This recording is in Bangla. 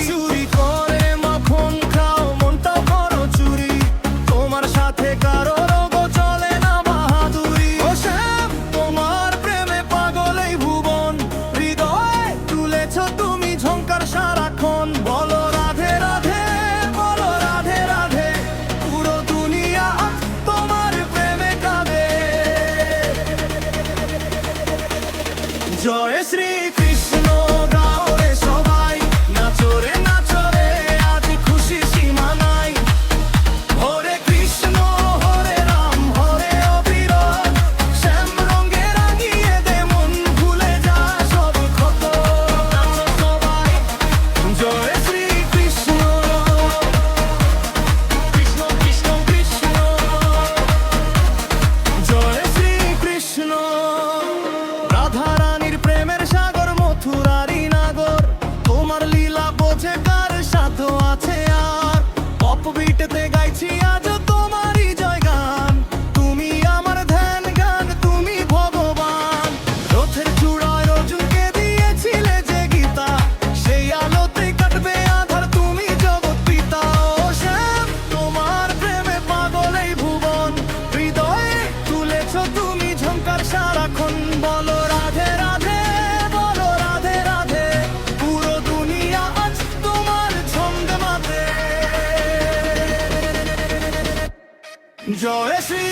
চুরি করে মাখন খাও মনটাও করো চুরি তোমার সাথে কারো রোগও চলে না বাহাদুরি ও শ্যাম তোমার প্রেমে পাগল এই ভুবন হৃদয়ে তুলেছ তুমি ঝংকার সারাক্ষণ বলো রাধে রাধে বলো রাধে রাধে পুরো দুনিয়া তোমার প্রেমে কাঁদে জয় শ্রী কৃষ্ণ গাও রে সবাই নাচো রে নাচো রে আজ খুশি সীমা নাই হরে কৃষ্ণ হরে রাম হরে অবিরত শ্যাম রঙে রাঙিয়ে দে মন ভুলে যা সব ক্ষত নাচো সবাই জয় শ্রী কৃষ্ণ কৃষ্ণ কৃষ্ণ কৃষ্ণ জয় শ্রী কৃষ্ণ রাধা রানীর প্রেমের সাগর মথুরারি নাগর তোমার লীলা বোঝে কার সাথে আছে আর পপ বিটেতে গাইছি আজ তোমারই জয়গান তুমি আমার ধ্যান গান তুমি ভগবান রথের চূড়ায় অর্জুনকে দিয়েছিলে যে গীতা সেই আলোতে কাটবে আধার তুমি জগৎ পিতা ও শ্যাম তোমার প্রেমে পাগল এই ভুবন হৃদয়ে তুলেছ তুমি ঝংকার সারাক্ষণ বলো রাধে রাধে বলো রাধে রাধে পুরো দুনিয়া আজ তোমার ছন্দ মাতে জয় শ্রী